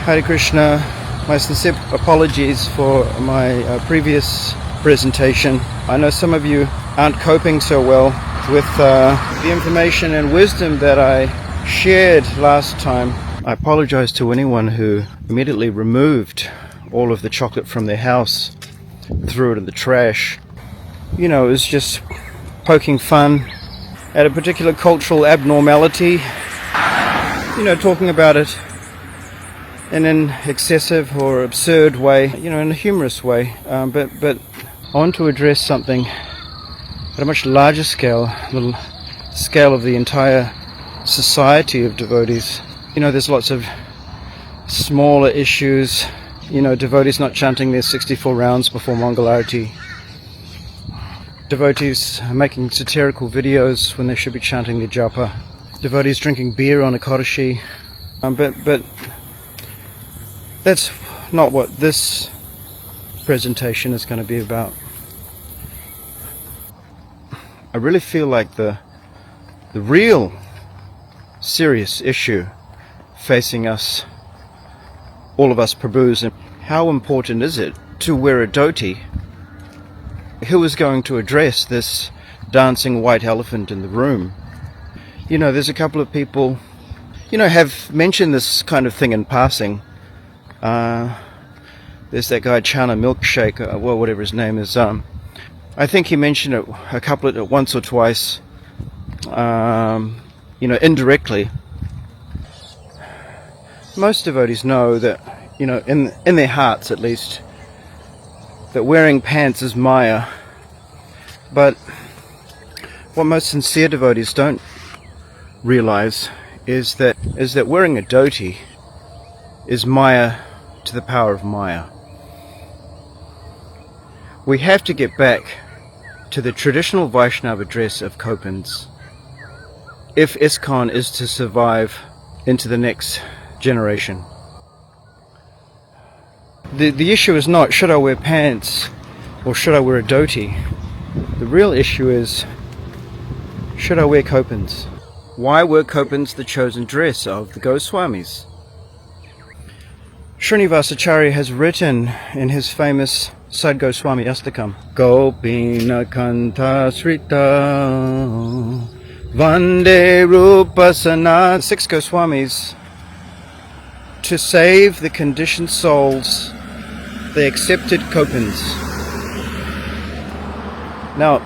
Hare Krishna. My sincere apologies for my previous presentation. I know some of you aren't coping so well with the information and wisdom that I shared last time. I apologize to anyone who immediately removed all of the chocolate from their house, threw it in the trash. You know, it was just poking fun at a particular cultural abnormality, you know, talking about it in an excessive or absurd way, you know, in a humorous way. But I want to address something at a much larger scale, the scale of the entire society of devotees. You know, there's lots of smaller issues, you know, devotees not chanting their 64 rounds before Mangalarti, devotees making satirical videos when they should be chanting their japa, devotees drinking beer on Ekadashi, but that's not what this presentation is going to be about. I really feel like the real serious issue facing us, all of us Prabhus, and how important is it to wear a dhoti? Who is going to address this dancing white elephant in the room? You know, there's a couple of people, you know, have mentioned this kind of thing in passing. There's that guy Chana Milkshake, well, whatever his name is. I think he mentioned it a couple of once or twice, you know, indirectly. Most devotees know that, you know, in their hearts at least, that wearing pants is Maya. But what most sincere devotees don't realize is that wearing a dhoti is Maya to the power of Maya. We have to get back to the traditional Vaishnava dress of kaupins if ISKCON is to survive into the next generation. The issue is not should I wear pants or should I wear a dhoti. The real issue is should I wear kaupins. Why were kaupins the chosen dress of the Goswamis? Srinivasacharya has written in his famous Sad Goswami Astakam, Kaupina Kanta Srita Vande Rupasana. 6 Goswamis, to save the conditioned souls, they accepted kaupins. Now,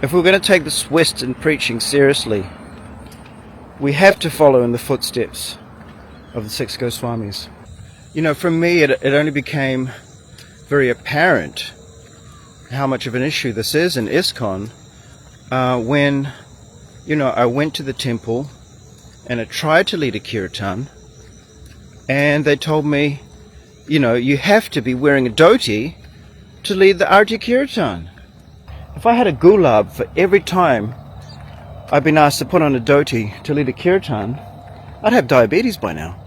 if we're going to take this Western preaching seriously, we have to follow in the footsteps of the 6 Goswamis. You know, for me, it only became very apparent how much of an issue this is in ISKCON when, you know, I went to the temple and I tried to lead a kirtan, and they told me, you know, you have to be wearing a dhoti to lead the Arti Kirtan. If I had a gulab for every time I've been asked to put on a dhoti to lead a kirtan, I'd have diabetes by now.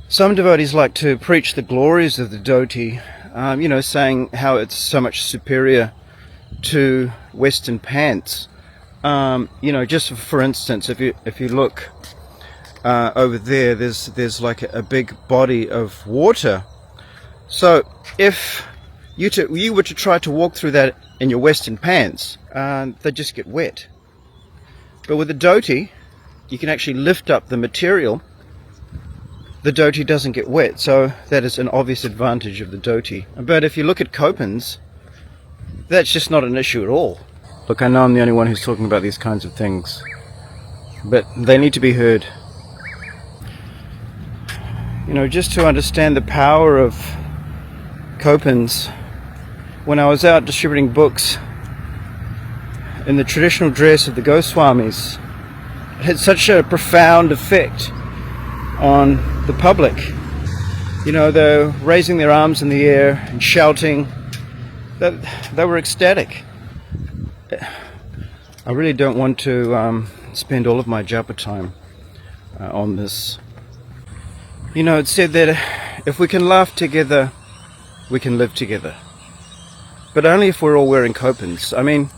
Some devotees like to preach the glories of the dhoti, you know, saying how it's so much superior to Western pants. You know, just for instance, if you look over there, there's like a big body of water. So if you were to try to walk through that in your Western pants, they'd just get wet. But with a dhoti, you can actually lift up the material. The dhoti doesn't get wet, so that is an obvious advantage of the dhoti. But if you look at kaupins, that's just not an issue at all. Look, I know I'm the only one who's talking about these kinds of things, but they need to be heard. You know, just to understand the power of kaupins, when I was out distributing books in the traditional dress of the Goswamis, it had such a profound effect on the public. You know, they're raising their arms in the air and shouting. They were ecstatic. I really don't want to spend all of my japa time on this. You know, it's said that if we can laugh together, we can live together. But only if we're all wearing kaupins. I mean,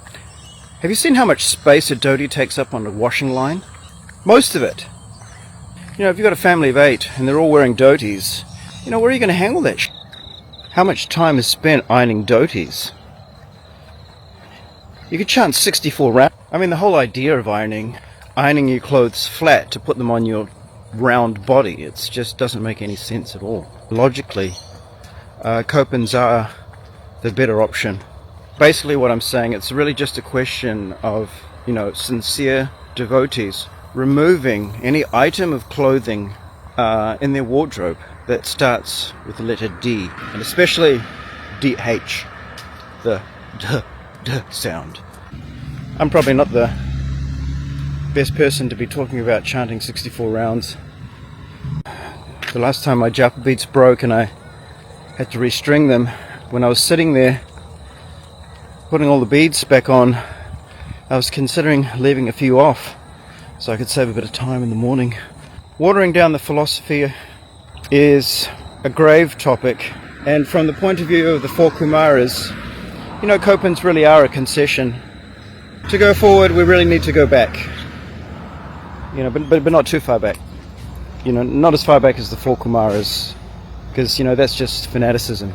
have you seen how much space a dhoti takes up on a washing line? Most of it. You know, if you've got a family of 8 and they're all wearing dhotis, you know, where are you going to hang all that How much time is spent ironing dhotis? You could chant 64 rounds. I mean, the whole idea of ironing your clothes flat to put them on your round body, it just doesn't make any sense at all. Logically, kaupins are the better option. Basically what I'm saying, it's really just a question of, you know, sincere devotees removing any item of clothing in their wardrobe that starts with the letter D, and especially DH, the D sound. I'm probably not the best person to be talking about chanting 64 rounds. The last time my japa beads broke and I had to restring them, when I was sitting there putting all the beads back on, I was considering leaving a few off so I could save a bit of time in the morning. Watering down the philosophy is a grave topic, and from the point of view of the 4 Kumaras, you know, kaupins really are a concession. To go forward, we really need to go back, you know, but not too far back, you know, not as far back as the 4 Kumaras, because, you know, that's just fanaticism.